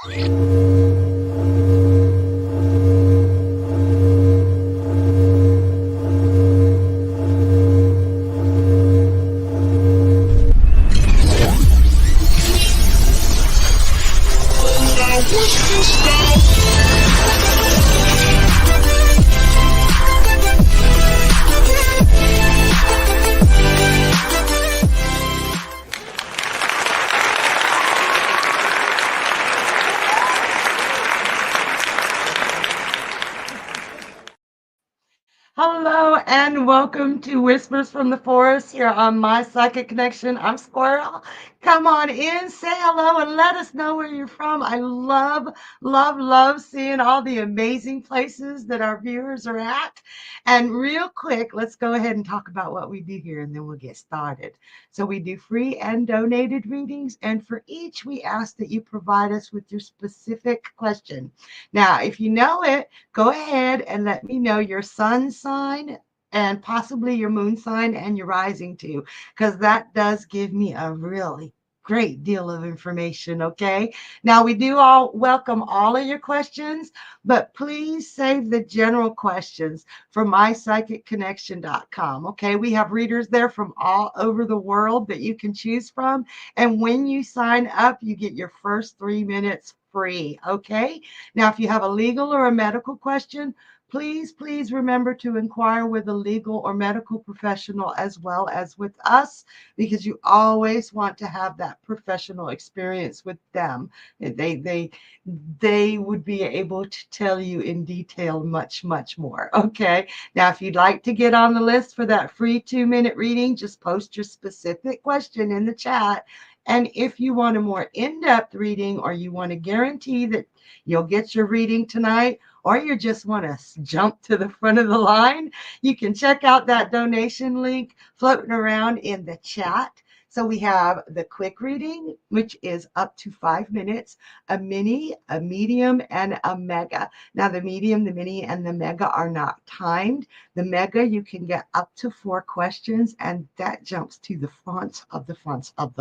Hello and welcome to Whispers from the Forest here on My Psychic Connection. I'm Squirrel. Come on in, say hello, and let us know where you're from. I love seeing all the amazing places that our viewers are at. And real quick, let's go ahead and talk about what we do here and then we'll get started. So we do free and donated readings, and for each, we ask that you provide us with your specific question. Now, if you know it, go ahead and let me know your sun sign and possibly your moon sign and your rising too, because that does give me a really great deal of information. Okay. Now we do all welcome all of your questions, but please save the general questions for mypsychicconnection.com. Okay. We have readers there from all over the world that you can choose from. And when you sign up, you get your first 3 minutes free. Okay. Now, if you have a legal or a medical question, please remember to inquire with a legal or medical professional as well as with us, because you always want to have that professional experience with them. They would be able to tell you in detail much more. Okay. Now, if you'd like to get on the list for that free 2-minute reading, just post your specific question in the chat. And if you want a more in-depth reading, or you want to guarantee that you'll get your reading tonight, or you just want to jump to the front of the line, you can check out that donation link floating around in the chat. So we have the quick reading, which is up to 5 minutes, a mini, a medium, and a mega. Now, the medium, the mini, and the mega are not timed. The mega, you can get up to 4 questions, and that jumps to the front of the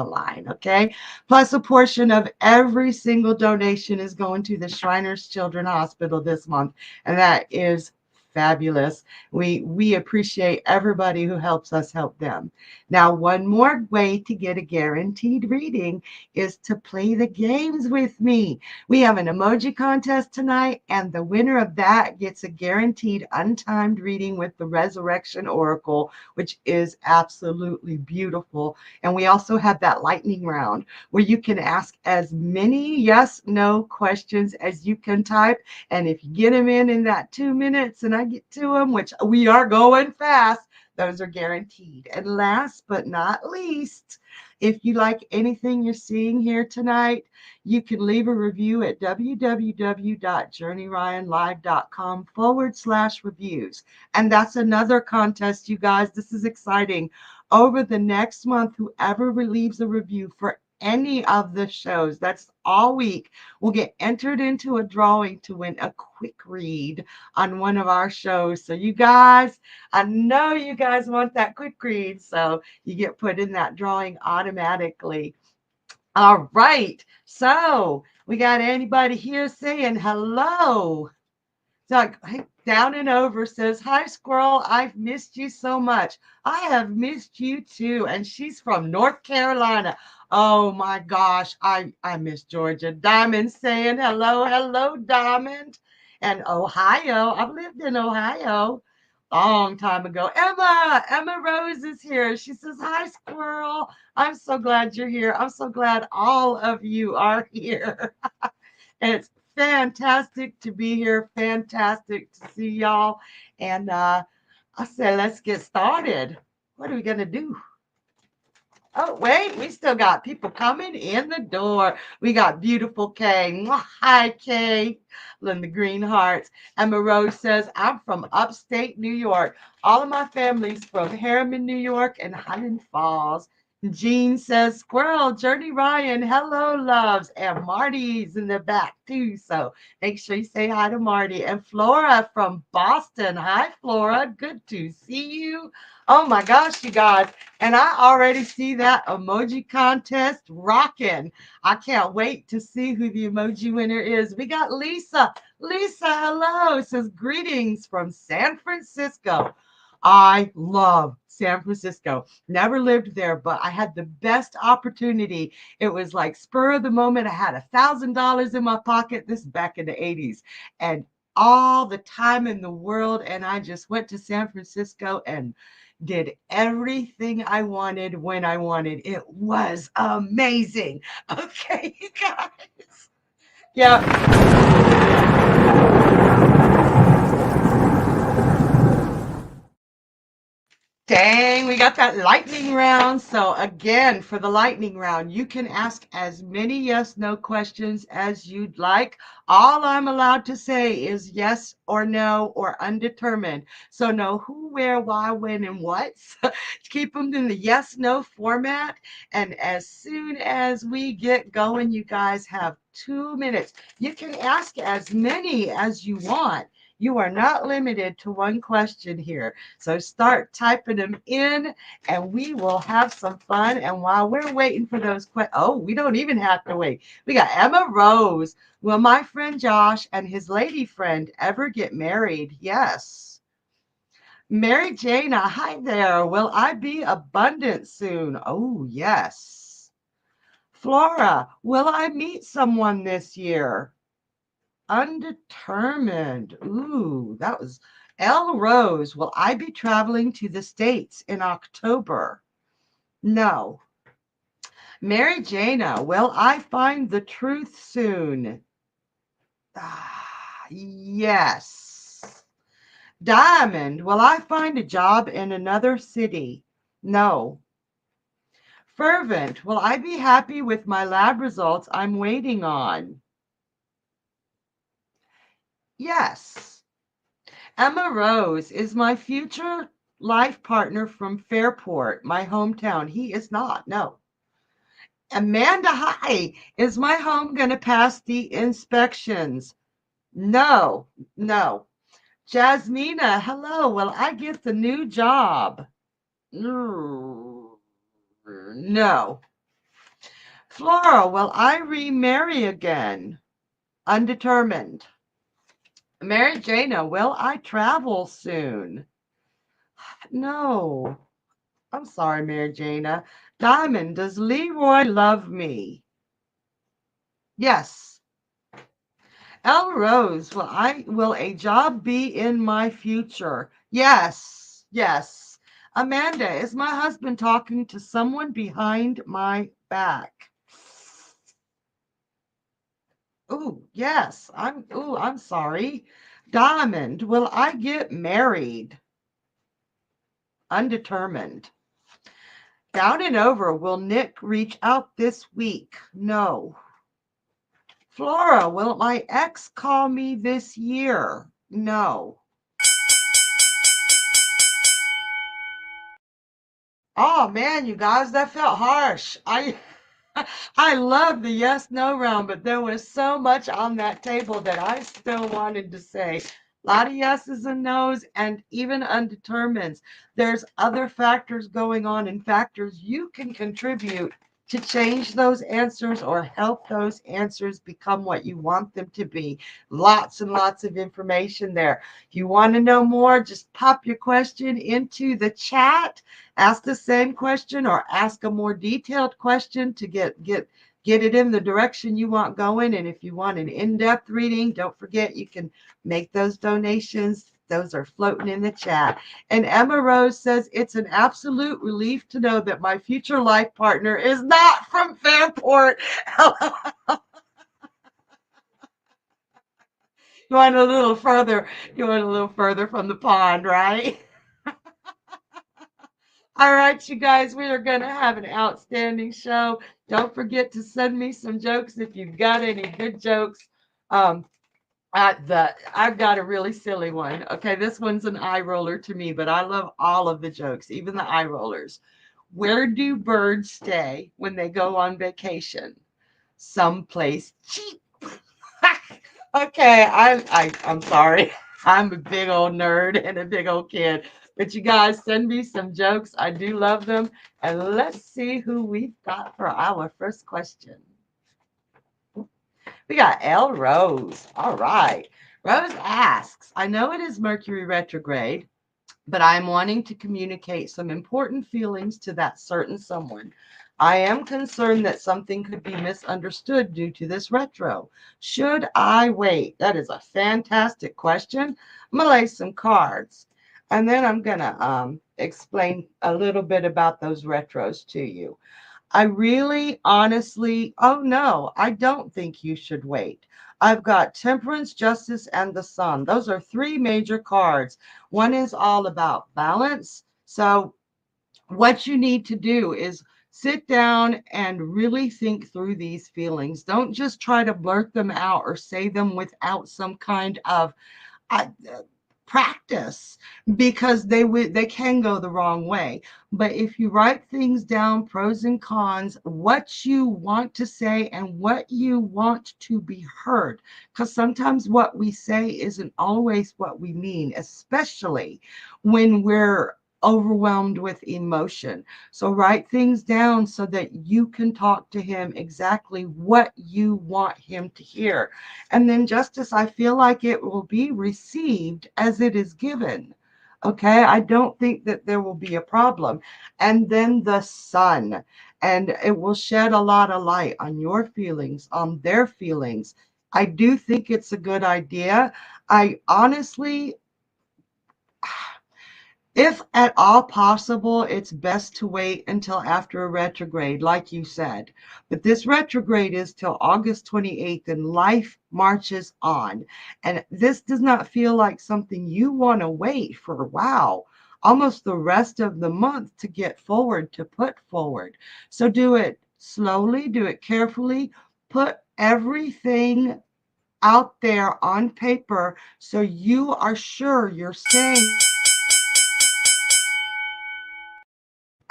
line, okay? Plus, a portion of every single donation is going to the Shriners Children's Hospital this month, and that is fabulous. We appreciate everybody who helps us help them. Now, one more way to get a guaranteed reading is to play the games with me. We have an emoji contest tonight, and the winner of that gets a guaranteed untimed reading with the Resurrection Oracle, which is absolutely beautiful. And we also have that lightning round where you can ask as many yes, no questions as you can type. And if you get them in that 2 minutes and I get to them, which we are going fast, those are guaranteed. And last but not least, if you like anything you're seeing here tonight, you can leave a review at www.journeyryanlive.com/reviews. And that's another contest, you guys. This is exciting. Over the next month, whoever leaves a review for any of the shows, that's all week, will get entered into a drawing to win a quick read on one of our shows. So you guys, I know you guys want that quick read, so you get put in that drawing automatically. All right, so we got anybody here saying hello? Doug down and over says, "Hi, Squirrel. I've missed you so much." I have missed you too. And she's from North Carolina. Oh my gosh, I miss Georgia. Diamond saying hello, Diamond. And Ohio. I've lived in Ohio long time ago. Emma Rose is here. She says, "Hi, Squirrel. I'm so glad you're here. I'm so glad all of you are here." And it's fantastic to be here. Fantastic to see y'all. And I said, let's get started. What are we going to do? Oh, wait, we still got people coming in the door. We got beautiful Kay. Hi, Kay. Linda Green Hearts. Emma Rose says, "I'm from upstate New York. All of my family's from Harriman, New York, and Highland Falls." Jean says, Squirrel, Journey Ryan, hello, loves. And Marty's in the back, too. So make sure you say hi to Marty. And Flora from Boston. Hi, Flora. Good to see you. Oh, my gosh, you guys. And I already see that emoji contest rocking. I can't wait to see who the emoji winner is. We got Lisa. Lisa, hello. Says, greetings from San Francisco. I love San Francisco. Never lived there, but I had the best opportunity. It was like spur of the moment. I had $1,000 in my pocket. This is back in the 80s, and all the time in the world. And I just went to San Francisco and did everything I wanted when I wanted. It was amazing. Okay, you guys. Yeah. Dang, we got that lightning round. So again, for the lightning round, you can ask as many yes, no questions as you'd like. All I'm allowed to say is yes or no or undetermined. So no who, where, why, when, and what. So keep them in the yes, no format. And as soon as we get going, you guys have 2 minutes. You can ask as many as you want. You are not limited to one question here. So start typing them in and we will have some fun. And while we're waiting for those questions, oh, we don't even have to wait. We got Emma Rose. Will my friend Josh and his lady friend ever get married? Yes. Mary Jana, hi there. Will I be abundant soon? Oh, yes. Flora, will I meet someone this year? Undetermined. Ooh, that was L. Rose. Will I be traveling to the States in October? No. Mary Jana, will I find the truth soon? Yes. Diamond, will I find a job in another city? No. Fervent, will I be happy with my lab results I'm waiting on? Yes. Emma Rose is my future life partner from Fairport, my hometown. He is not, no. Amanda, hi. Is my home going to pass the inspections? No, no. Jasmina, hello. Will I get the new job? No. Flora, will I remarry again? Undetermined. Mary Jana, will I travel soon? No. I'm sorry, Mary Jana. Diamond, does Leroy love me? Yes. El Rose, will a job be in my future? Yes. Yes. Amanda, is my husband talking to someone behind my back? Oh, yes. I'm sorry. Diamond, will I get married? Undetermined. Down and over, will Nick reach out this week? No. Flora, will my ex call me this year? No. Oh man, you guys, that felt harsh. I love the yes no round, but there was so much on that table that I still wanted to say. A lot of yeses and nos and even undetermineds. There's other factors going on and factors you can contribute to change those answers or help those answers become what you want them to be. Lots and lots of information there. If you want to know more, just pop your question into the chat. Ask the same question or ask a more detailed question to get it in the direction you want going. And if you want an in-depth reading, don't forget you can make those donations. Those are floating in the chat. And Emma Rose says, it's an absolute relief to know that my future life partner is not from Fairport. You want a little further, you want a little further from the pond, right? All right, you guys, we are going to have an outstanding show. Don't forget to send me some jokes if you've got any good jokes. Um, I've got a really silly one. Okay, this one's an eye roller to me, but I love all of the jokes, even the eye rollers. Where do birds stay when they go on vacation? Someplace cheap. Okay, I'm sorry. I'm a big old nerd and a big old kid. But you guys send me some jokes. I do love them. And let's see who we've got for our first question. We got L. Rose. All right. Rose asks, I know it is Mercury retrograde, but I'm wanting to communicate some important feelings to that certain someone. I am concerned that something could be misunderstood due to this retro. Should I wait? That is a fantastic question. I'm going to lay some cards and then I'm going to explain a little bit about those retros to you. I really honestly, oh no, I don't think you should wait. I've got Temperance, Justice, and the Sun. Those are three major cards. One is all about balance. So, what you need to do is sit down and really think through these feelings. Don't just try to blurt them out or say them without some kind of uh, practice, because they can go the wrong way. But if you write things down, pros and cons, what you want to say and what you want to be heard, because sometimes what we say isn't always what we mean, especially when we're overwhelmed with emotion. So write things down so that you can talk to him exactly what you want him to hear. And then justice, I feel like it will be received as it is given. Okay, I don't think that there will be a problem. And then the Sun, and it will shed a lot of light on your feelings, on their feelings. I do think it's a good idea. I honestly, if at all possible, it's best to wait until after a retrograde, like you said. But this retrograde is till August 28th, and life marches on. And this does not feel like something you want to wait for, wow, almost the rest of the month to get forward, to put forward. So do it slowly, do it carefully, put everything out there on paper so you are sure you're saying.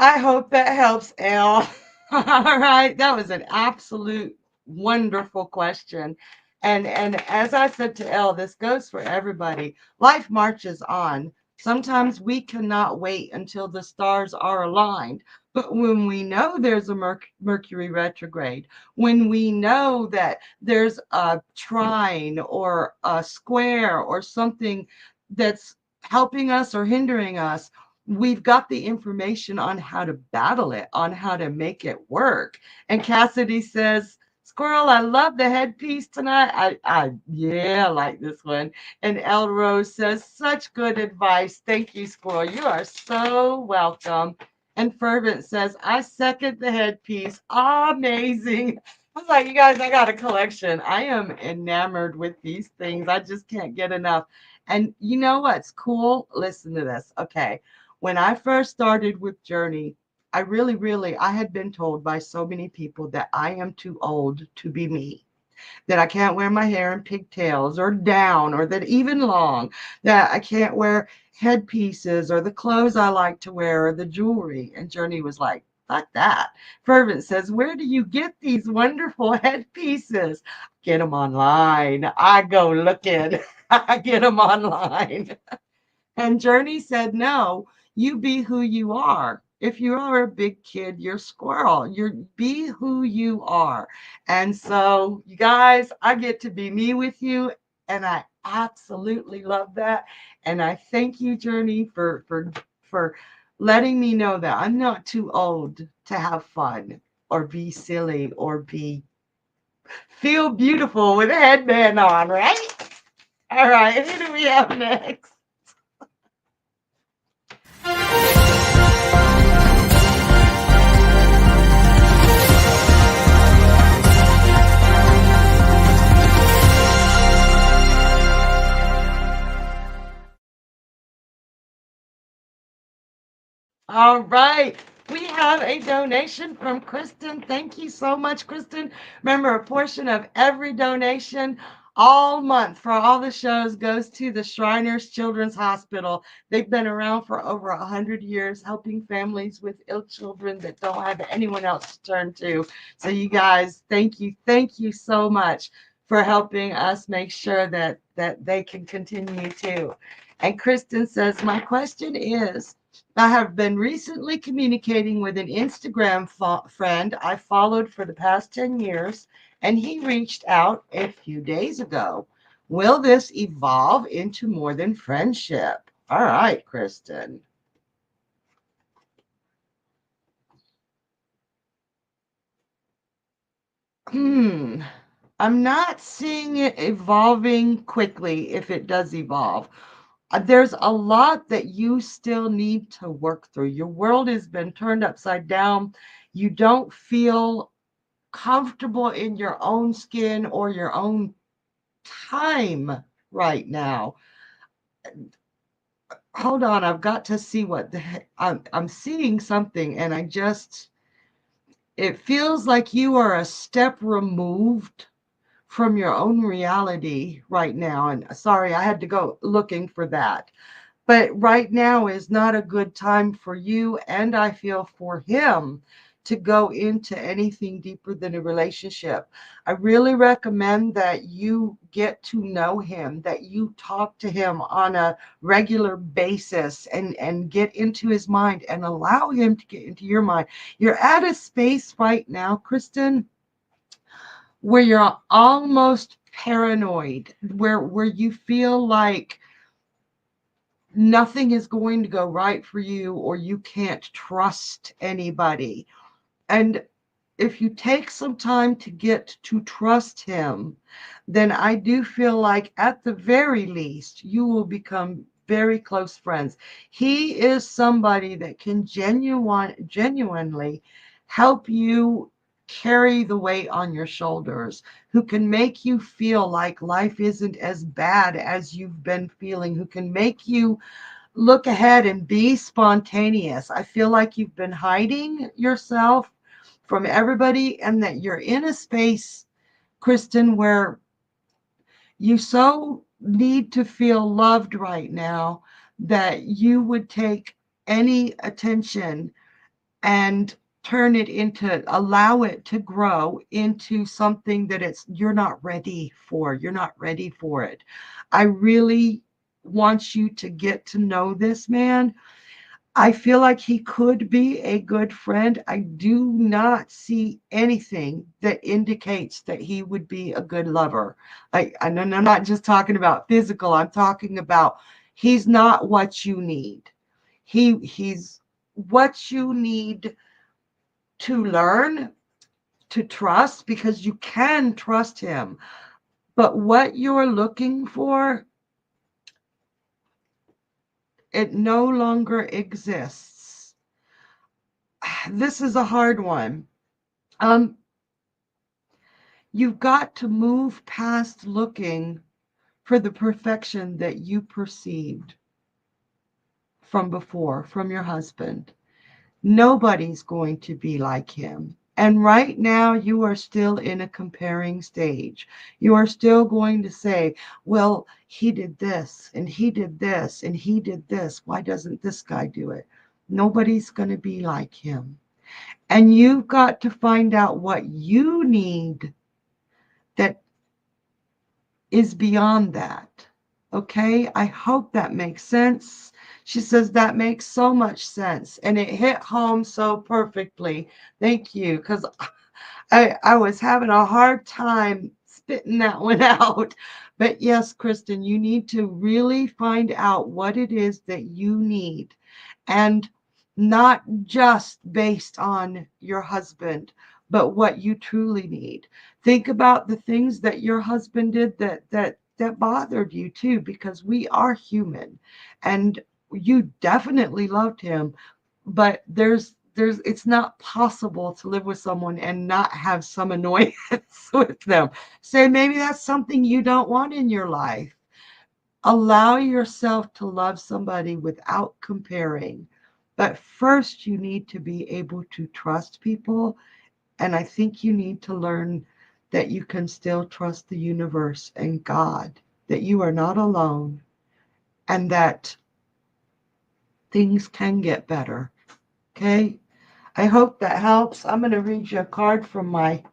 I hope that helps, Elle. All right, that was an absolute wonderful question. And as I said to Elle, this goes for everybody. Life marches on. Sometimes we cannot wait until the stars are aligned. But when we know there's a Mercury retrograde, when we know that there's a trine or a square or something that's helping us or hindering us, we've got the information on how to battle it, on how to make it work. And Cassidy says, Squirrel, I love the headpiece tonight. Yeah, I like this one. And El Rose says, such good advice. Thank you, Squirrel. You are so welcome. And Fervent says, I second the headpiece. Amazing. I was like, you guys, I got a collection. I am enamored with these things. I just can't get enough. And you know what's cool? Listen to this. Okay. When I first started with Journey, I really, I had been told by so many people that I am too old to be me, that I can't wear my hair in pigtails or down, or that even long, that I can't wear headpieces or the clothes I like to wear or the jewelry. And Journey was like, fuck that. Fervent says, where do you get these wonderful headpieces? Get them online. I go looking. I get them online. And Journey said, no, you be who you are. If you are a big kid, you're squirrel. You be who you are. And so, you guys, I get to be me with you. And I absolutely love that. And I thank you, Journey, for letting me know that I'm not too old to have fun or be silly or be feel beautiful with a headband on, right? All right, who do we have next? All right. We have a donation from Kristen. Thank you so much, Kristen. Remember, a portion of every donation all month for all the shows goes to the Shriners Children's Hospital. They've been around for over 100 years, helping families with ill children that don't have anyone else to turn to. So you guys, thank you so much for helping us make sure that they can continue to. And Kristen says, my question is, I have been recently communicating with an Instagram friend I followed for the past 10 years, and he reached out a few days ago. Will this evolve into more than friendship? All right, Kristen. Hmm. I'm not seeing it evolving quickly if it does evolve. There's a lot that you still need to work through. Your world has been turned upside down. You don't feel comfortable in your own skin or your own time right now. Hold on, I've got to see what the heck. I'm seeing something, and it feels like you are a step removed from your own reality right now. And sorry, I had to go looking for that. But right now is not a good time for you, and I feel for him, to go into anything deeper than a relationship. I really recommend that you get to know him, that you talk to him on a regular basis, and get into his mind and allow him to get into your mind. You're at a space right now, Kristen, where you're almost paranoid, where you feel like nothing is going to go right for you, or you can't trust anybody. And if you take some time to get to trust him, then I do feel like at the very least, you will become very close friends. He is somebody that can genuinely help you carry the weight on your shoulders, who can make you feel like life isn't as bad as you've been feeling, who can make you look ahead and be spontaneous. I feel like you've been hiding yourself from everybody, and that you're in a space, Kristen, where you so need to feel loved right now that you would take any attention and allow it to grow into something that you're not ready for. You're not ready for it. I really want you to get to know this man. I feel like he could be a good friend. I do not see anything that indicates that he would be a good lover. And I'm not just talking about physical. I'm talking about, he's not what you need. He's what you need to learn to trust, because you can trust him. But what you're looking for, it no longer exists. This is a hard one. Um, you've got to move past looking for the perfection that you perceived from before, from your husband. Nobody's going to be like him. And right now, you are still in a comparing stage. You are still going to say, well, he did this, and he did this, and he did this. Why doesn't this guy do it? Nobody's going to be like him. And you've got to find out what you need that is beyond that. Okay, I hope that makes sense. She says that makes so much sense, and it hit home so perfectly. Thank you, because I was having a hard time spitting that one out. But yes, Kristen, you need to really find out what it is that you need, and not just based on your husband, but what you truly need. Think about the things that your husband did that bothered you too, because we are human, and you definitely loved him. But there's it's not possible to live with someone and not have some annoyance with them. So maybe that's something you don't want in your life. Allow yourself to love somebody without comparing. But first, you need to be able to trust people. And I think you need to learn that you can still trust the universe and God, that you are not alone, and that things can get better. Okay? I hope that helps. I'm going to read you a card from my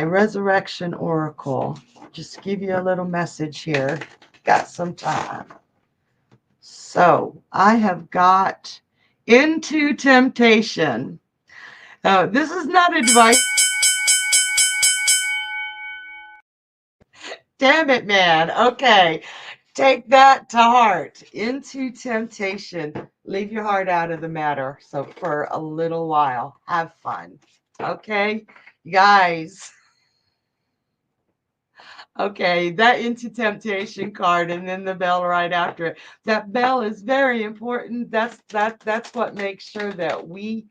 resurrection oracle. Just give you a little message here. Got some time. So, I have got into temptation. This is not advice. Damn it, man. Okay. Take that to heart. Into temptation. Leave your heart out of the matter. So for a little while, have fun. Okay, guys. Okay, that into temptation card and then the bell right after it. That bell is very important. That's what makes sure that we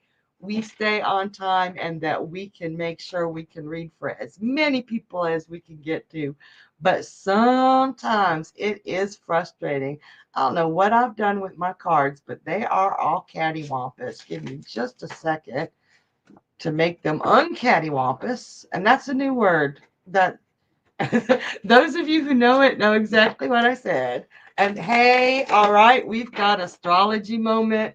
stay on time and that we can make sure we can read for as many people as we can get to. But sometimes it is frustrating. I don't know what I've done with my cards, but they are all cattywampus. Give me just a second to make them uncattywampus. And that's a new word that those of you who know it know exactly what I said. And hey, all right, we've got astrology moment.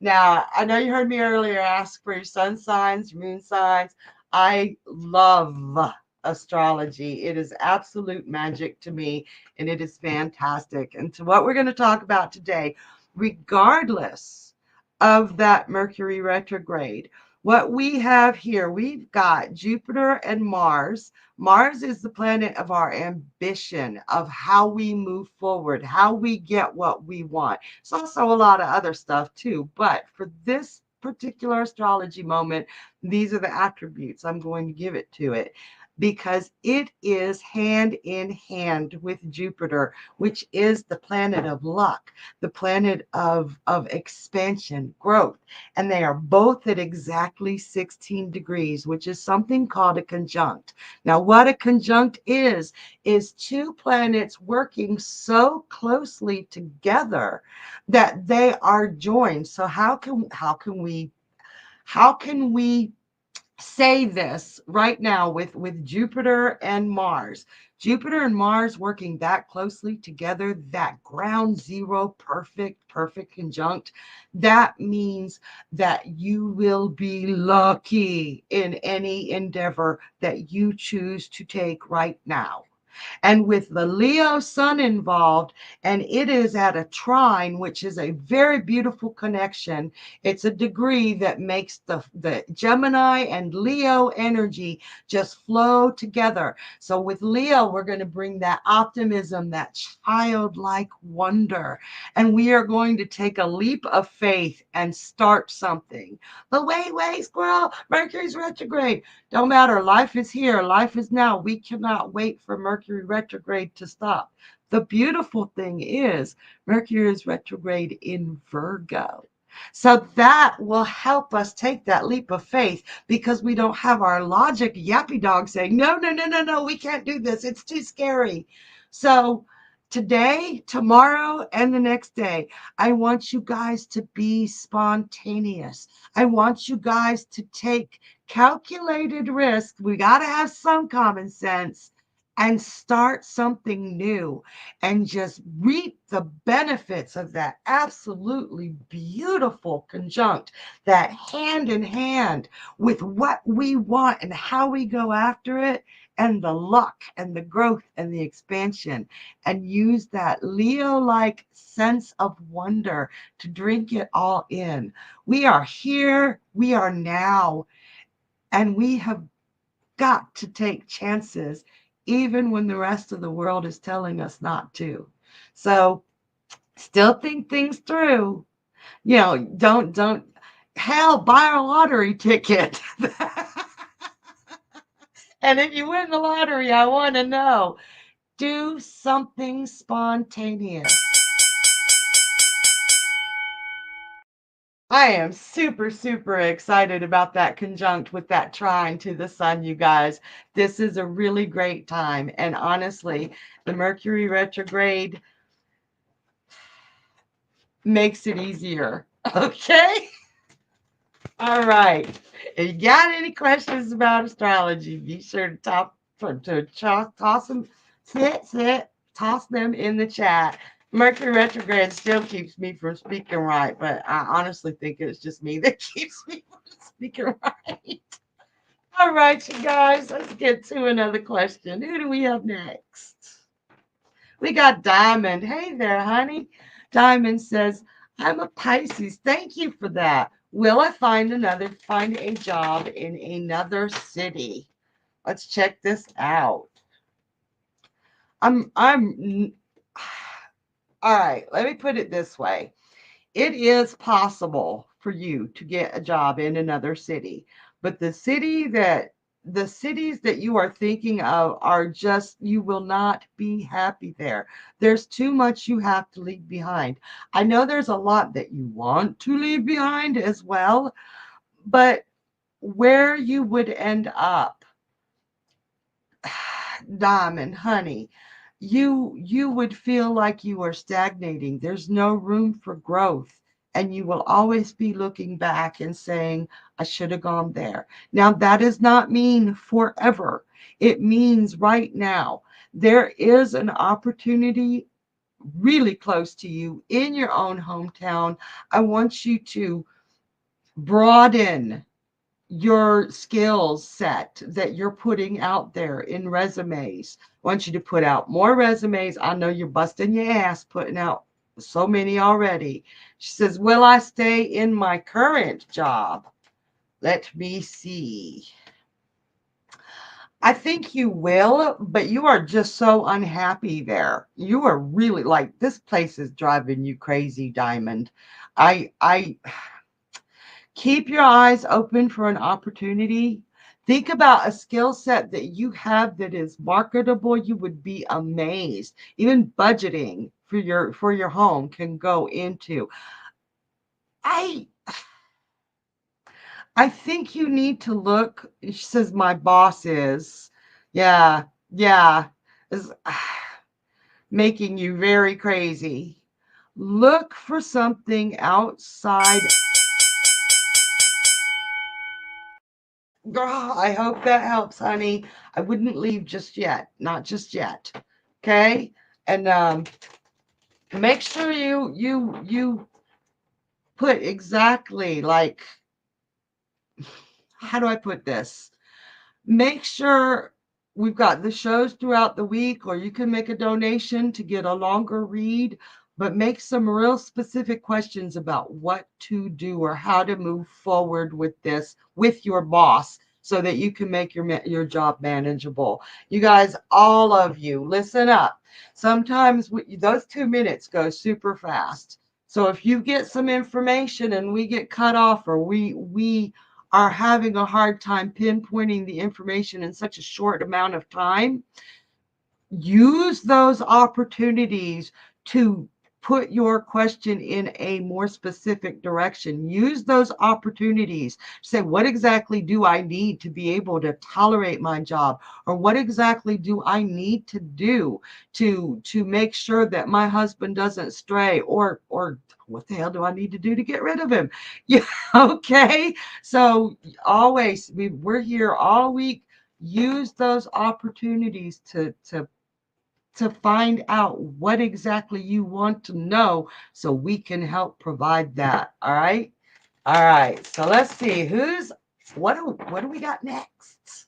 Now, I know you heard me earlier ask for your sun signs, your moon signs. I love astrology. It is absolute magic to me, and it is fantastic. And to what we're going to talk about today, regardless of that Mercury retrograde, what we have here, we've got Jupiter and Mars. Mars is the planet of our ambition, of how we move forward, how we get what we want. It's also a lot of other stuff too, but for this particular astrology moment, these are the attributes I'm going to give it to it because it is hand in hand with Jupiter, which is the planet of luck, the planet of expansion, growth. And they are both at exactly 16 degrees, which is something called a conjunct. Now, what a conjunct is two planets working so closely together that they are joined. So how can we say this right now with Jupiter and Mars? Jupiter and Mars working that closely together, that ground zero, perfect conjunct, that means that you will be lucky in any endeavor that you choose to take right now. And with the Leo sun involved, and it is at a trine, which is a very beautiful connection. It's a degree that makes the Gemini and Leo energy just flow together. So with Leo, we're going to bring that optimism, that childlike wonder, and we are going to take a leap of faith and start something. But wait, squirrel, Mercury's retrograde. Don't matter. Life is here. Life is now. We cannot wait for Mercury retrograde to stop. The beautiful thing is Mercury is retrograde in Virgo. So that will help us take that leap of faith because we don't have our logic yappy dog saying, no, we can't do this. It's too scary. So today, tomorrow, and the next day, I want you guys to be spontaneous. I want you guys to take calculated risk. We got to have some common sense and start something new and just reap the benefits of that absolutely beautiful conjunct, that hand in hand with what we want and how we go after it, and the luck and the growth and the expansion, and use that Leo like sense of wonder to drink it all in. We are here, we are now, and we have got to take chances even when the rest of the world is telling us not to. So still think things through. Don't hell, buy a lottery ticket. And if you win the lottery, I want to know, do something spontaneous. I am super excited about that conjunct with that trine to the sun, you guys. This is a really great time. And honestly, the Mercury retrograde makes it easier. Okay? All right. If you got any questions about astrology, be sure to toss them, toss them in the chat. Mercury retrograde still keeps me from speaking right, but I honestly think it's just me that keeps me from speaking right. All right, you guys, let's get to another question. Who do we have next? We got Diamond. Hey there, honey. Diamond says, I'm a Pisces. Thank you for that. Will I find a job in another city? Let's check this out. I'm all right, let me put it this way. It is possible for you to get a job in another city, but the cities that you are thinking of are just, you will not be happy there. There's too much you have to leave behind. I know there's a lot that you want to leave behind as well, but where you would end up, Diamond, honey, you would feel like you are stagnating. There's no room for growth. And you will always be looking back and saying, I should have gone there. Now, that does not mean forever. It means right now. There is an opportunity really close to you in your own hometown. I want you to broaden your skills set that you're putting out there in resumes. I want you to put out more resumes. I know you're busting your ass putting out so many already. She says, will I stay in my current job? Let me see. I think you will, but you are just so unhappy there. You are really like, this place is driving you crazy, Diamond. I keep your eyes open for an opportunity. Think about a skill set that you have that is marketable. You would be amazed. Even budgeting for your home can go into. I I think you need to look. She says my boss is. Yeah, yeah. Is making you very crazy. Look for something outside. Girl, I hope that helps, honey. I wouldn't leave just yet. Not just yet. Okay? And make sure you put exactly like, how do I put this? Make sure we've got the shows throughout the week, or you can make a donation to get a longer read, but make some real specific questions about what to do or how to move forward with this with your boss so that you can make your job manageable. You guys, all of you, listen up. Sometimes those 2 minutes go super fast. So if you get some information and we get cut off, or we are having a hard time pinpointing the information in such a short amount of time, use those opportunities to put your question in a more specific direction. Use those opportunities. Say, what exactly do I need to be able to tolerate my job? Or what exactly do I need to do to make sure that my husband doesn't stray? Or what the hell do I need to do to get rid of him? Yeah, okay. So always, we're here all week. Use those opportunities to find out what exactly you want to know so we can help provide that. All right. All right. So let's see what do we got next?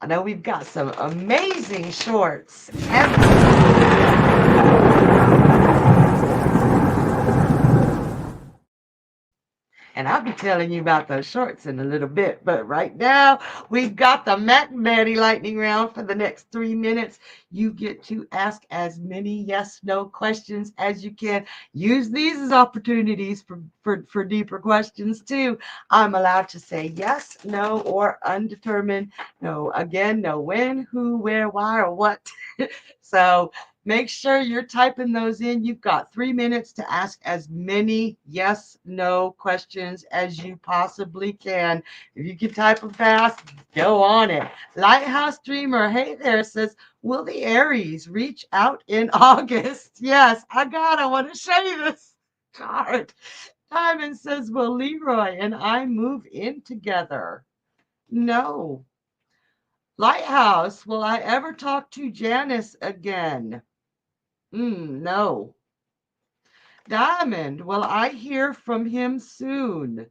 I know we've got some amazing shorts. And I'll be telling you about those shorts in a little bit. But right now, we've got the Matt and Betty lightning round for the next 3 minutes. You get to ask as many yes, no questions as you can. Use these as opportunities for deeper questions too. I'm allowed to say yes, no, or undetermined. No, again, no when, who, where, why, or what. So make sure you're typing those in. You've got 3 minutes to ask as many yes, no questions as you possibly can. If you can type them fast, go on it. Lighthouse Dreamer, hey there, says, will the Aries reach out in August? Yes, I want to show you this card. Diamond says, will Leroy and I move in together? No. Lighthouse, will I ever talk to Janice again? No. Diamond, will I hear from him soon?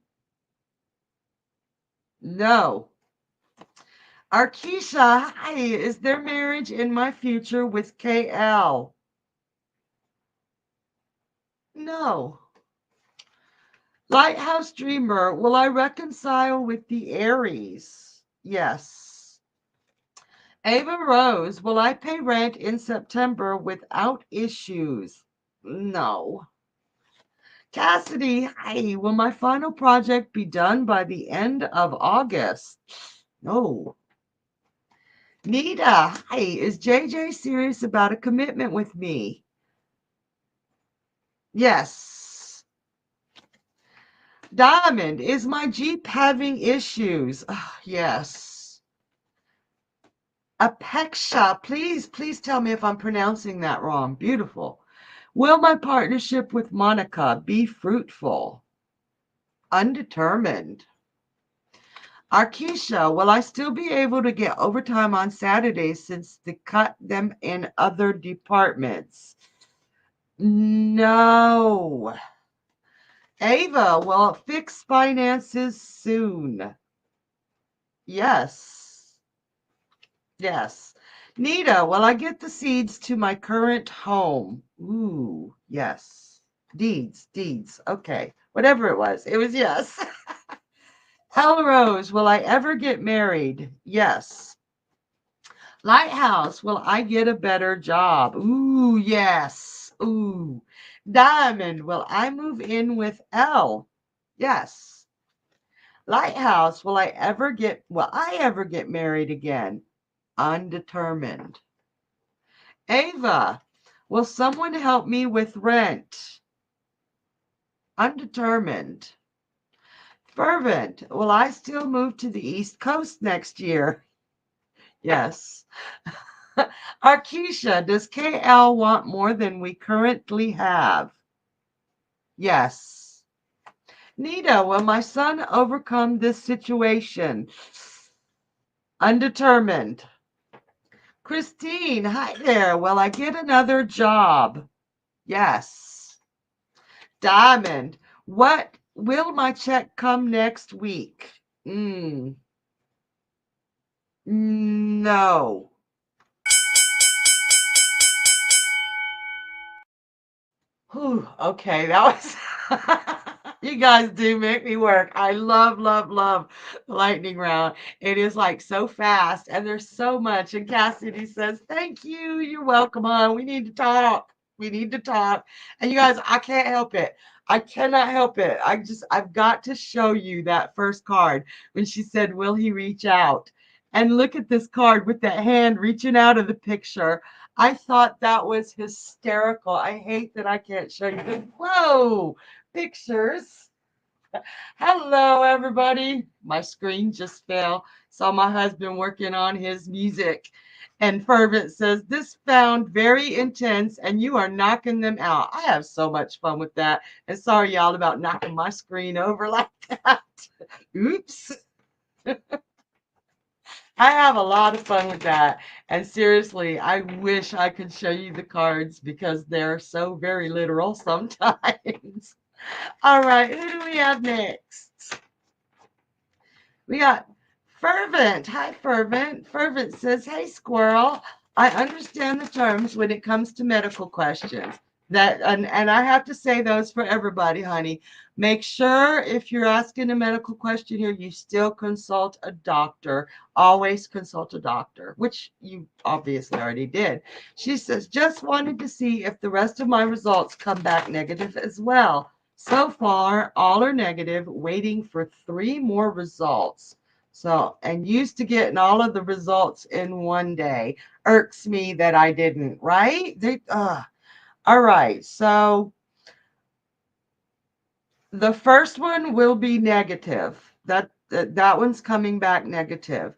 No. Arkisha, hi, is there marriage in my future with KL? No. Lighthouse Dreamer, will I reconcile with the Aries? Yes. Ava Rose, will I pay rent in September without issues? No. Cassidy, hi, will my final project be done by the end of August? No. Nita, hi, is JJ serious about a commitment with me? Yes. Diamond, is my Jeep having issues? Yes. Apeksha, please tell me if I'm pronouncing that wrong. Beautiful. Will my partnership with Monica be fruitful? Undetermined. Arkisha, will I still be able to get overtime on Saturdays since they cut them in other departments? No. Ava, will it fix finances soon? Yes. Yes. Nita, will I get the seeds to my current home? Ooh, yes. Deeds. Okay. Whatever it was yes. Hell Rose, will I ever get married? Yes. Lighthouse, will I get a better job? Ooh, yes. Ooh. Diamond, will I move in with L? Yes. Lighthouse, will I ever get married again? Undetermined. Ava, will someone help me with rent? Undetermined. Fervent, will I still move to the East Coast next year? Yes. Arkisha, does KL want more than we currently have? Yes. Nita, will my son overcome this situation? Undetermined. Christine, hi there. Will I get another job? Yes. Diamond, what will my check come next week? No. Whew, okay, that was. You guys do make me work. I love the lightning round. It is like so fast, and there's so much. And Cassidy says, "Thank you. You're welcome, hon. We need to talk. We need to talk." And you guys, I can't help it. I cannot help it. I've got to show you that first card when she said, "Will he reach out?" And look at this card with that hand reaching out of the picture. I thought that was hysterical. I hate that I can't show you the whoa pictures. Hello, everybody. My screen just fell. Saw my husband working on his music. And Fervent says, this found very intense and you are knocking them out. I have so much fun with that. And sorry, y'all, about knocking my screen over like that. Oops. I have a lot of fun with that. And seriously, I wish I could show you the cards because they're so very literal sometimes. All right, who do we have next? We got Fervent. Hi, Fervent. Fervent says, hey, Squirrel, I understand the terms when it comes to medical questions. And I have to say those for everybody, honey. Make sure if you're asking a medical question here, you still consult a doctor. Always consult a doctor, which you obviously already did. She says, just wanted to see if the rest of my results come back negative as well. So far, all are negative, waiting for 3 more results. So, and used to getting all of the results in one day. Irks me that I didn't, right? All right, so the first one will be negative. That one's coming back negative.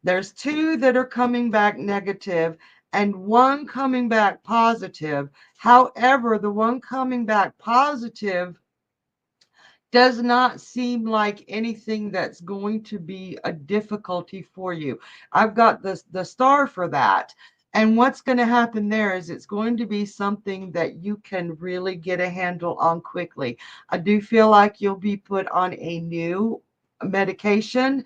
There's 2 that are coming back negative and 1 coming back positive. However, the one coming back positive does not seem like anything that's going to be a difficulty for you. I've got the star for that. And what's going to happen there is it's going to be something that you can really get a handle on quickly. I do feel like you'll be put on a new medication.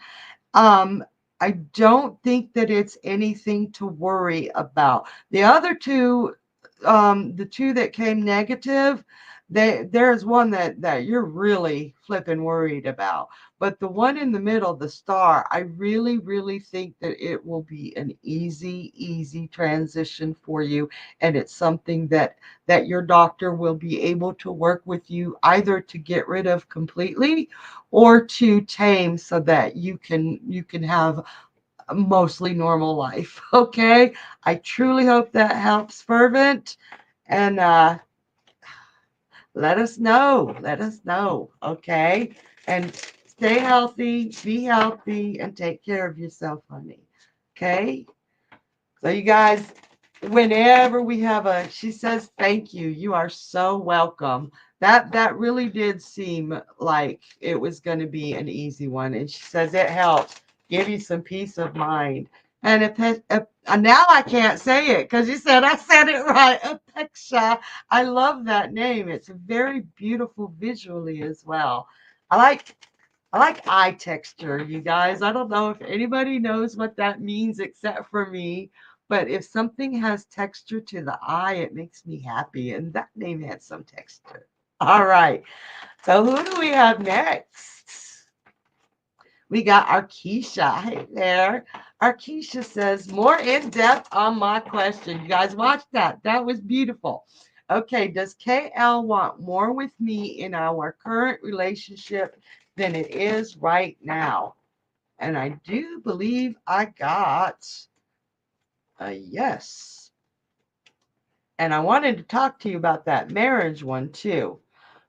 um, I don't think that it's anything to worry about. The other two, the two that came negative, there's one that you're really flipping worried about. But the one in the middle, the star, I really, really think that it will be an easy, easy transition for you. And it's something that your doctor will be able to work with you either to get rid of completely or to tame so that you can have a mostly normal life. Okay, I truly hope that helps, fervent. And let us know. Okay, and stay healthy, be healthy, and take care of yourself, honey. Okay, so you guys, whenever we have she says thank you, you are so welcome. That really did seem like it was going to be an easy one, and she says it helped give you some peace of mind. And now I can't say it because you said I said it right. Apeksha. I love that name. It's very beautiful visually as well. I like I like eye texture, you guys. I don't know if anybody knows what that means except for me, but if something has texture to the eye, it makes me happy. And that name had some texture. All right. So who do we have next? We got Arkisha. Hey there. Arkisha says, more in depth on my question. You guys watch that. That was beautiful. Okay, does KL want more with me in our current relationship than it is right now? And I do believe I got a yes. And I wanted to talk to you about that marriage one too.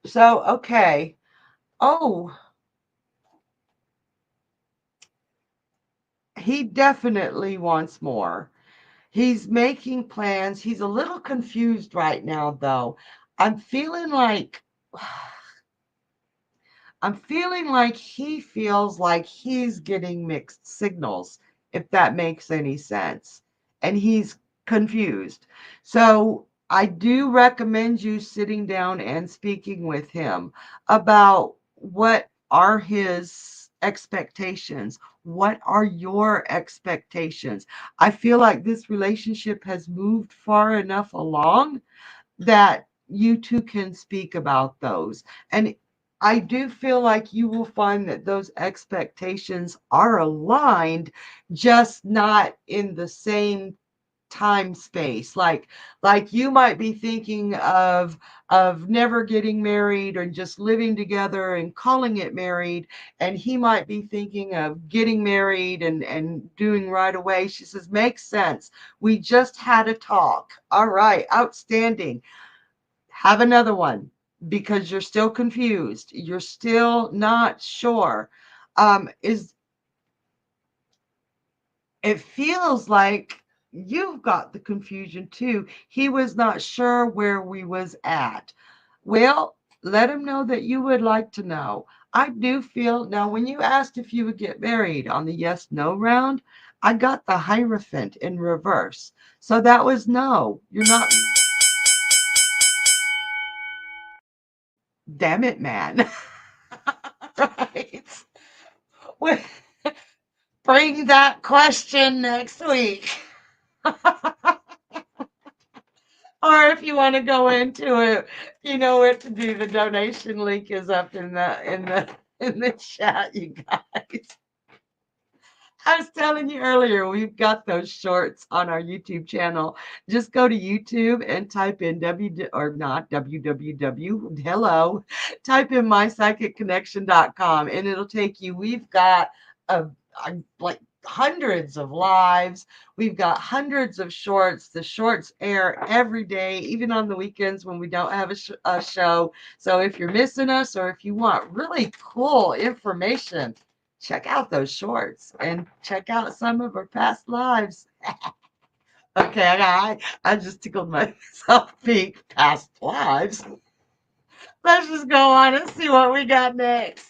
So, okay. Oh, he definitely wants more. He's making plans. He's a little confused right now, though. I'm feeling like I'm feeling like he feels like he's getting mixed signals, if that makes any sense. And he's confused. So I do recommend you sitting down and speaking with him about what are his expectations. What are your expectations? I feel like this relationship has moved far enough along that you two can speak about those. And I do feel like you will find that those expectations are aligned, just not in the same time space. Like you might be thinking of never getting married or just living together and calling it married, and he might be thinking of getting married and doing right away. She says, makes sense. We just had a talk. All right, outstanding. Have another one because you're still confused. You're still not sure. Is It feels like you've got the confusion too. He was not sure where we was at. Well, let him know that you would like to know. I do feel now when you asked if you would get married on the yes no round, I got the Hierophant in reverse. So that was no. You're not. Damn it, man. Right. Well, bring that question next week. Or if you want to go into it, you know what to do. The donation link is up in the chat, you guys. I was telling you earlier, we've got those shorts on our YouTube channel. Just go to YouTube and type in or not www, hello, type in mypsychicconnection.com and it'll take you. We've got like hundreds of lives. We've got hundreds of shorts. The shorts air every day, even on the weekends when we don't have a show. So if you're missing us or if you want really cool information, check out those shorts and check out some of our past lives. Okay, I just tickled myself pink. Past lives. Let's just go on and see what we got next.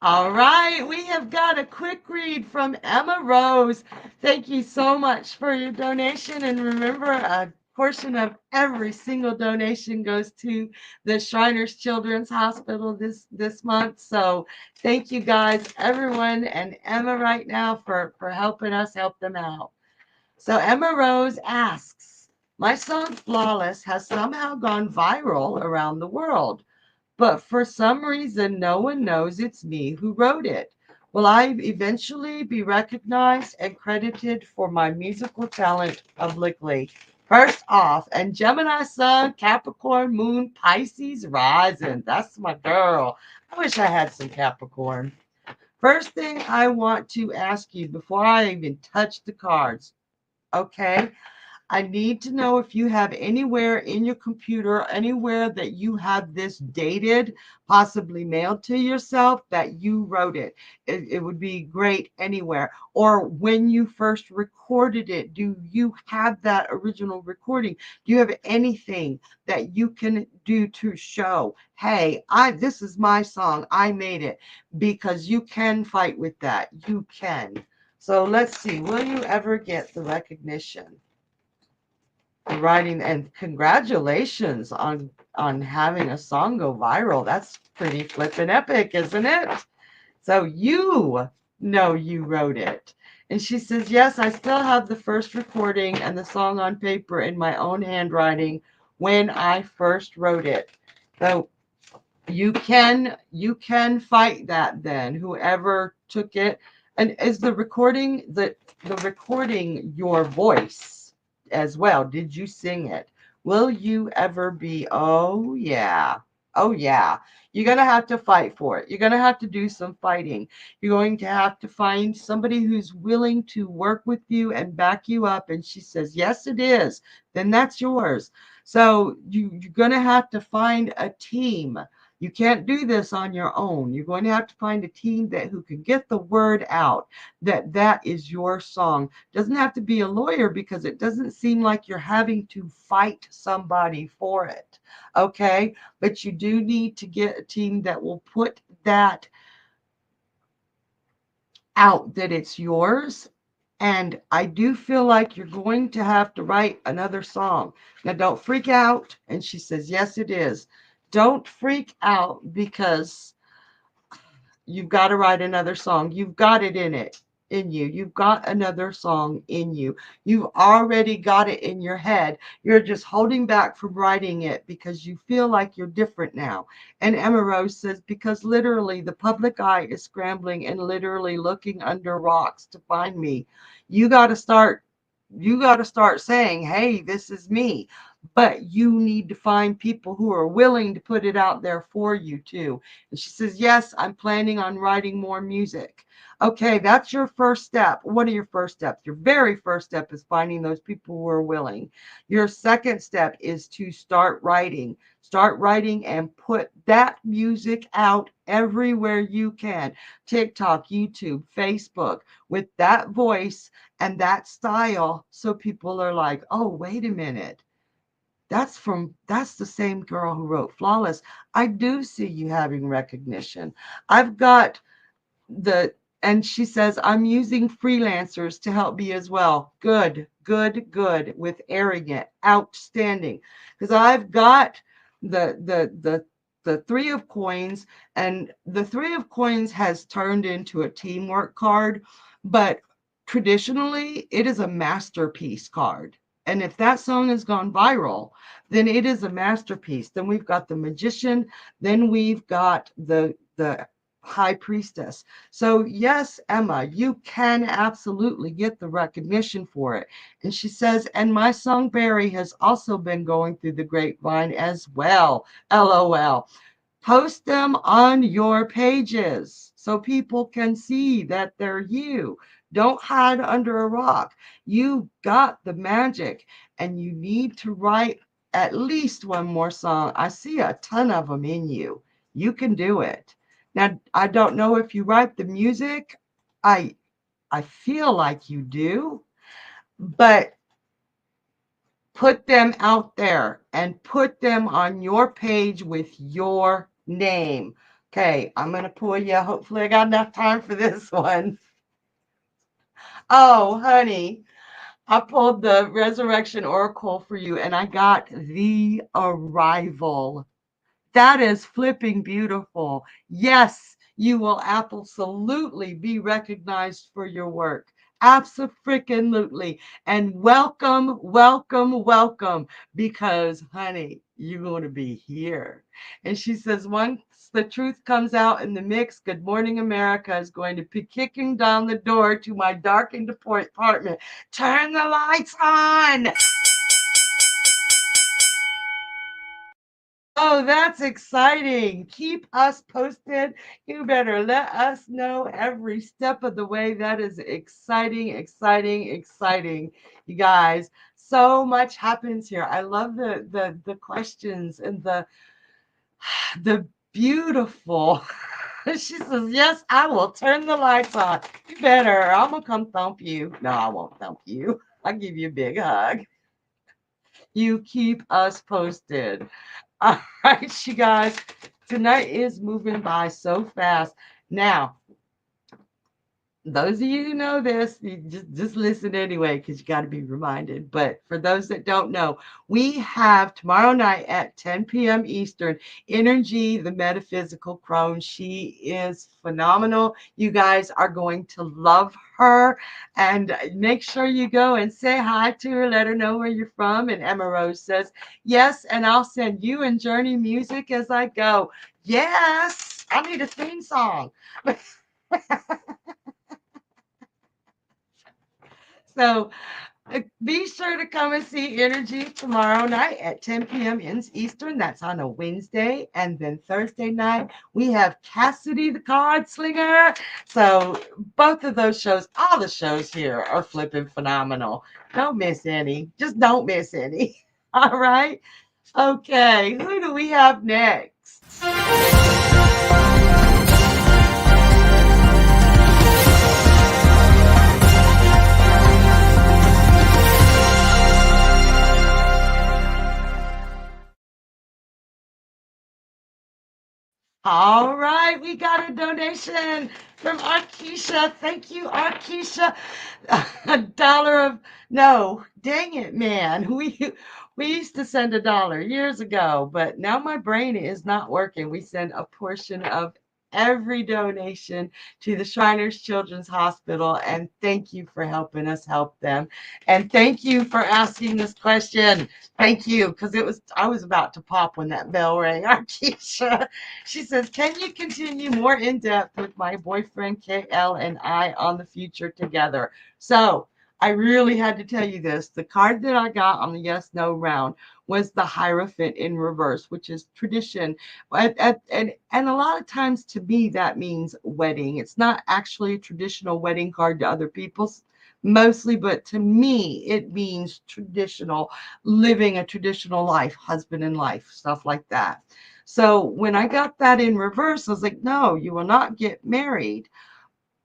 All right, we have got a quick read from Emma Rose. Thank you so much for your donation. And remember, a portion of every single donation goes to the Shriners Children's Hospital this month. So thank you guys, everyone, and Emma right now for helping us help them out. So Emma Rose asks, my song Flawless has somehow gone viral around the world, but for some reason, no one knows it's me who wrote it. Will I eventually be recognized and credited for my musical talent publicly? First off, and Gemini Sun, Capricorn Moon, Pisces Rising. That's my girl. I wish I had some Capricorn. First thing I want to ask you before I even touch the cards, okay? I need to know if you have anywhere in your computer, anywhere that you have this dated, possibly mailed to yourself, that you wrote it. It would be great anywhere. Or when you first recorded it, do you have that original recording? Do you have anything that you can do to show, hey, this is my song, I made it? Because you can fight with that. You can. So let's see, will you ever get the recognition? Writing, and congratulations on having a song go viral. That's pretty flippin' epic, isn't it? So you know you wrote it. And she says, yes, I still have the first recording and the song on paper in my own handwriting when I first wrote it. So you can fight that then, whoever took it. And is the recording your voice as well? Did you sing it? Will you ever be? Oh yeah. Oh yeah. You're going to have to fight for it. You're going to have to do some fighting. You're going to have to find somebody who's willing to work with you and back you up. And she says, yes, it is. Then that's yours. So you're going to have to find a team. You can't do this on your own. You're going to have to find a team who can get the word out that that is your song. Doesn't have to be a lawyer, because it doesn't seem like you're having to fight somebody for it. Okay? But you do need to get a team that will put that out, that it's yours. And I do feel like you're going to have to write another song. Now, don't freak out. And she says, yes, it is. Don't freak out, because you've got to write another song. You've got it in you. You've got another song in you. You've already got it in your head. You're just holding back from writing it because you feel like you're different now. And Emma Rose says, because literally the public eye is scrambling and literally looking under rocks to find me. You got to start saying, hey, this is me. But you need to find people who are willing to put it out there for you too. And she says, yes, I'm planning on writing more music. Okay, that's your first step. What are your first steps? Your very first step is finding those people who are willing. Your second step is to start writing. Start writing and put that music out everywhere you can. TikTok, YouTube, Facebook, with that voice and that style. So people are like, oh, wait a minute. That's the same girl who wrote Flawless. I do see you having recognition. I've got and she says, I'm using freelancers to help me as well. Good, good, good. With airing it. Outstanding. Because I've got the Three of Coins, and the Three of Coins has turned into a teamwork card, but traditionally it is a masterpiece card. And if that song has gone viral, then it is a masterpiece. Then we've got the Magician, then we've got the High Priestess. So yes, Emma, you can absolutely get the recognition for it. And she says, and my song Barry has also been going through the grapevine as well. LOL. Post them on your pages so people can see that they're you. Don't hide under a rock. You got the magic, and you need to write at least one more song. I see a ton of them in you. You can do it. Now, I don't know if you write the music. I I feel like you do, but put them out there and put them on your page with your name. Okay, I'm going to pull you. Hopefully, I got enough time for this one. Oh, honey, I pulled the Resurrection Oracle for you and I got the Arrival. That is flipping beautiful. Yes, you will absolutely be recognized for your work. Absolutely. And welcome, welcome, welcome, because, honey, you're going to be here. And she says, once the truth comes out in the mix, Good Morning America is going to be kicking down the door to my darkened apartment. Turn the lights on. Oh, that's exciting. Keep us posted. You better let us know every step of the way. That is exciting, exciting, exciting. You guys, so much happens here. I love the questions and the beautiful. She says, yes, I will turn the lights on. You better. I'm gonna come thump you. No, I won't thump you. I'll give you a big hug. You keep us posted. All right, you guys. Tonight is moving by so fast. Now, those of you who know this, you just listen anyway, because you got to be reminded. But for those that don't know, we have tomorrow night at 10 p.m. Eastern, Energy, the Metaphysical Crone. She is phenomenal. You guys are going to love her. And make sure you go and say hi to her. Let her know where you're from. And Emma Rose says, yes, and I'll send you and Journey music as I go. Yes, I need a theme song. So be sure to come and see Energy tomorrow night at 10 p.m. in Eastern. That's on a Wednesday. And then Thursday night, we have Cassidy the Card Slinger. So both of those shows, all the shows here are flipping phenomenal. Don't miss any. Just don't miss any. All right. Okay. Who do we have next? All right, we got a donation from Arkisha. Thank you, Arkisha. $1 of no, dang it, man. We used to send $1 years ago, but now my brain is not working. We send a portion of every donation to the Shriners Children's Hospital, and thank you for helping us help them. And thank you for asking this question. Thank you, because I was about to pop when that bell rang. Arkisha. She says, can you continue more in depth with my boyfriend KL and I on the future together? So I really had to tell you this. The card that I got on the yes no round was the Hierophant in reverse, which is tradition. And a lot of times to me, that means wedding. It's not actually a traditional wedding card to other people's mostly, but to me, it means traditional, living a traditional life, husband and life, stuff like that. So when I got that in reverse, I was like, no, you will not get married.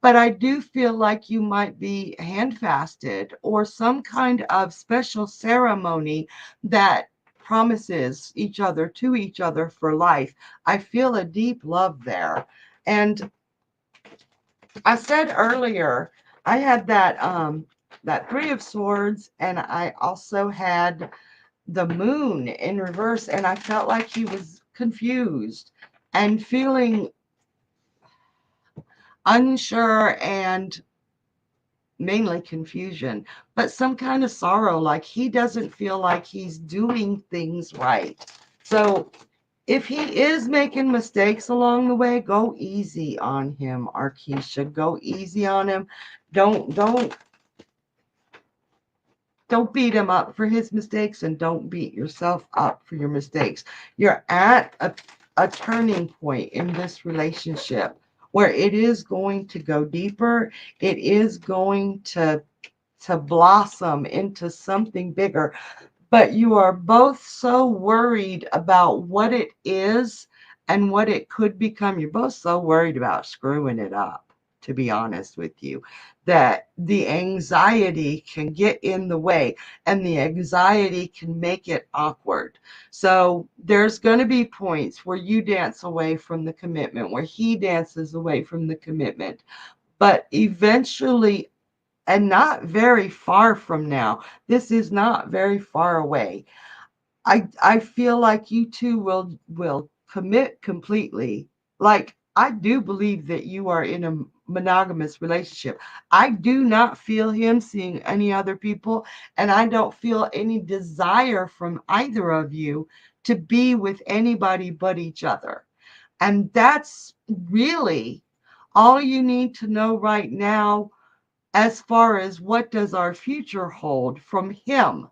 But I do feel like you might be handfasted or some kind of special ceremony that promises each other to each other for life. I feel a deep love there. And I said earlier, I had that Three of Swords, and I also had the moon in reverse, and I felt like he was confused and feeling unsure and mainly confusion, but some kind of sorrow, like he doesn't feel like he's doing things right. So if he is making mistakes along the way, go easy on him, Arkisha. Go easy on him. Don't don't beat him up for his mistakes, and don't beat yourself up for your mistakes. You're at a turning point in this relationship where it is going to go deeper. It is going to blossom into something bigger. but you are both so worried about what it is and what it could become. You're both so worried about screwing it up, to be honest with you, that the anxiety can get in the way, and the anxiety can make it awkward. So there's going to be points where you dance away from the commitment, where he dances away from the commitment. But eventually, and not very far from now, this is not very far away, I feel like you two will commit completely. Like, I do believe that you are in a monogamous relationship. I do not feel him seeing any other people, and I don't feel any desire from either of you to be with anybody but each other. And that's really all you need to know right now, as far as what does our future hold from him.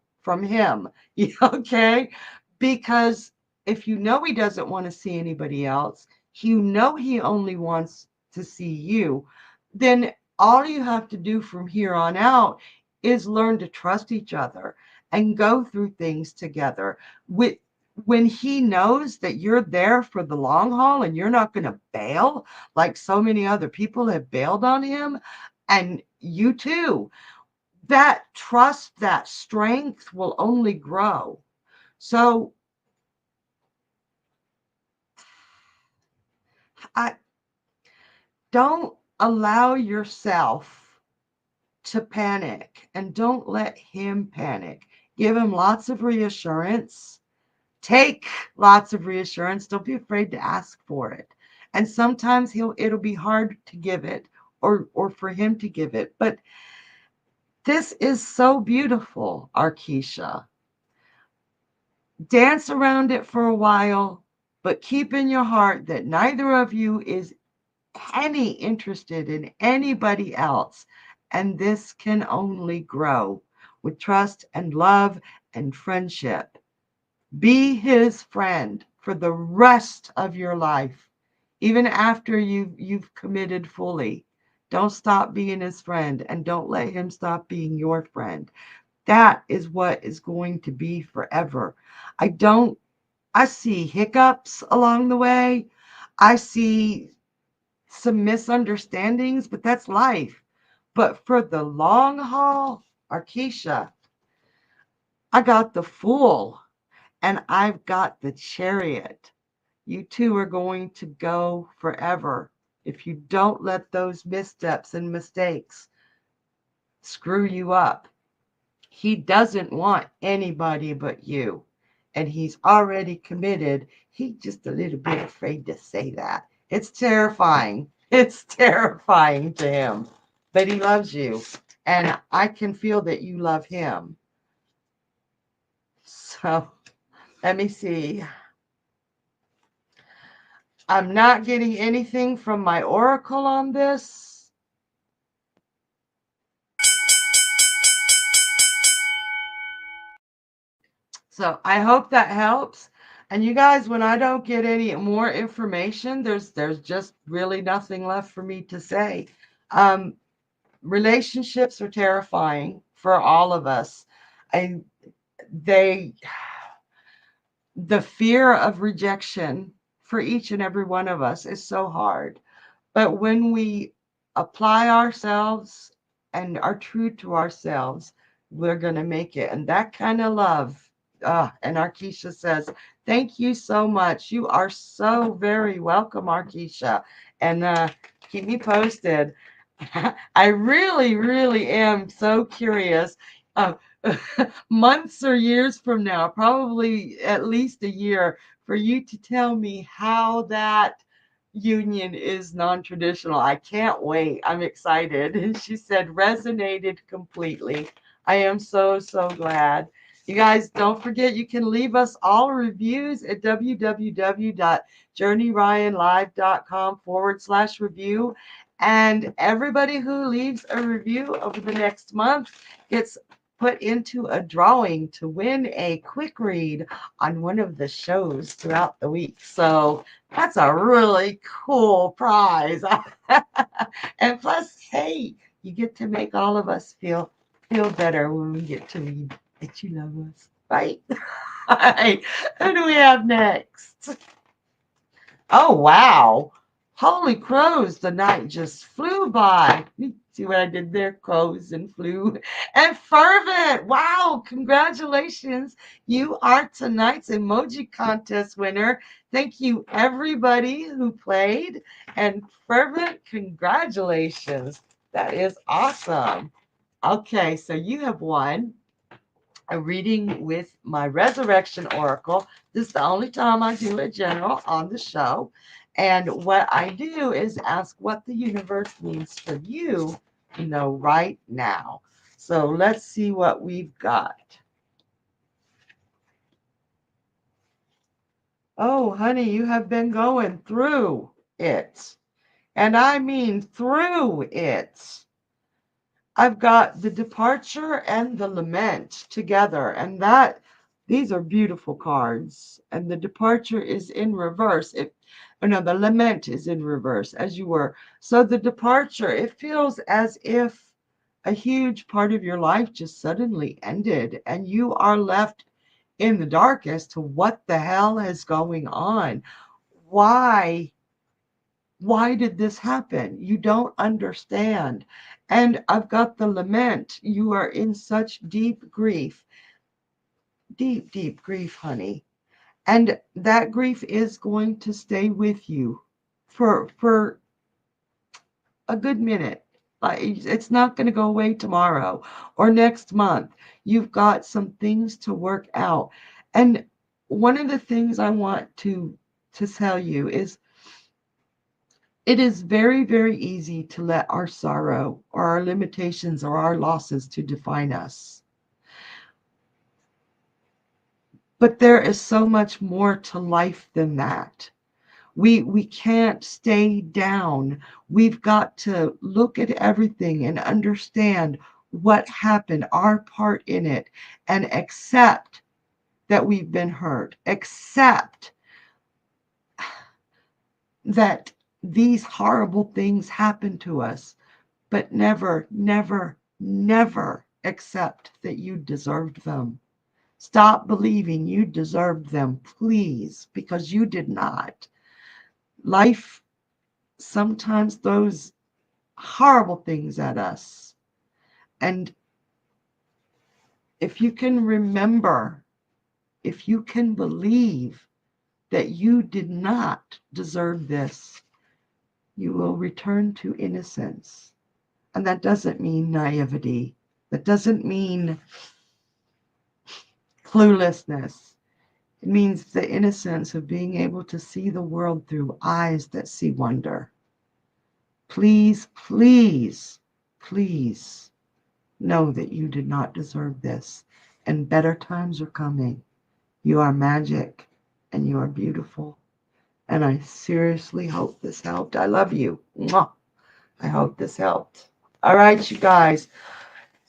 Okay, because if you know he doesn't want to see anybody else, you know he only wants to see you, then all you have to do from here on out is learn to trust each other and go through things together. With When he knows that you're there for the long haul and you're not going to bail like so many other people have bailed on him, and you too, that trust, that strength will only grow. So I don't allow yourself to panic, and don't let him panic. Give him lots of reassurance. Take lots of reassurance. Don't be afraid to ask for it. And sometimes it'll be hard to give it, or for him to give it. But this is so beautiful, Arkesha. Dance around it for a while, but keep in your heart that neither of you is any interested in anybody else. And this can only grow with trust and love and friendship. Be his friend for the rest of your life, even after you've committed fully. Don't stop being his friend, and don't let him stop being your friend. That is what is going to be forever. I don't I see hiccups along the way. I see some misunderstandings, but that's life. But for the long haul, Arkesha, I got the Fool and I've got the Chariot. You two are going to go forever if you don't let those missteps and mistakes screw you up. He doesn't want anybody but you. And he's already committed. He's just a little bit afraid to say that. It's terrifying. It's terrifying to him. But he loves you. And I can feel that you love him. So let me see. I'm not getting anything from my oracle on this. So I hope that helps. And you guys, when I don't get any more information, there's just really nothing left for me to say. Um, Relationships are terrifying for all of us. I they The fear of rejection for each and every one of us is so hard. But when we apply ourselves and are true to ourselves, we're going to make it. And that kind of love. And Arkesha says, thank you so much. You are so very welcome, Arkesha. And keep me posted. I really, really am so curious. Uh, Months or years from now, probably at least a year, for you to tell me how that union is non-traditional. I can't wait. I'm excited. And she said resonated completely. I am so, so glad. You guys, don't forget you can leave us all reviews at www.journeyryanlive.com/review. And everybody who leaves a review over the next month gets put into a drawing to win a quick read on one of the shows throughout the week. So that's a really cool prize. And plus, hey, you get to make all of us feel better when we get to read that you love us. right? All right. Who do we have next? Oh, wow. Holy crows, the night just flew by. See what I did there? Crows and flew. And fervent. Wow, congratulations. You are tonight's emoji contest winner. Thank you, everybody who played. And fervent, congratulations. That is awesome. Okay, so you have won a reading with my Resurrection Oracle. This is the only time I do a general on the show. And what I do is ask what the universe means for you, right now. So let's see what we've got. Oh, honey, you have been going through it. And I mean through it. I've got the departure and the lament together, and these are beautiful cards. And the departure is in reverse. The lament is in reverse, as you were. So the departure, it feels as if a huge part of your life just suddenly ended, and you are left in the dark as to what the hell is going on. Why? Why did this happen? You don't understand. And I've got the lament. You are in such deep grief, deep, deep grief, honey. And that grief is going to stay with you for a good minute. Like, it's not going to go away tomorrow or next month. You've got some things to work out. And one of the things I want to tell you is it is very, very easy to let our sorrow or our limitations or our losses to define us. But there is so much more to life than that. We can't stay down. We've got to look at everything and understand what happened, our part in it, and accept that we've been hurt. Accept that these horrible things happen to us. But never, never, never accept that you deserved them. Stop believing you deserved them, please, because you did not. Life sometimes throws horrible things at us. And if you can remember, if you can believe that you did not deserve this, you will return to innocence. And that doesn't mean naivety. That doesn't mean cluelessness. It means the innocence of being able to see the world through eyes that see wonder. Please, please, please know that you did not deserve this, and better times are coming. You are magic, and you are beautiful. And I seriously hope this helped. I love you. Mwah. I hope this helped. All right, you guys.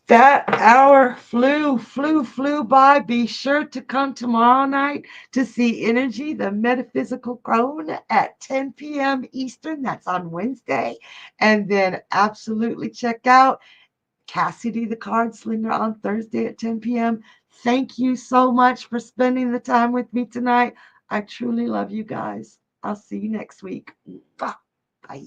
That hour flew by. Be sure to come tomorrow night to see Energy, the Metaphysical Crone, at 10 p.m. Eastern. That's on Wednesday. And then absolutely check out Cassidy the Card Slinger on Thursday at 10 p.m. Thank you so much for spending the time with me tonight. I truly love you guys. I'll see you next week. Bye.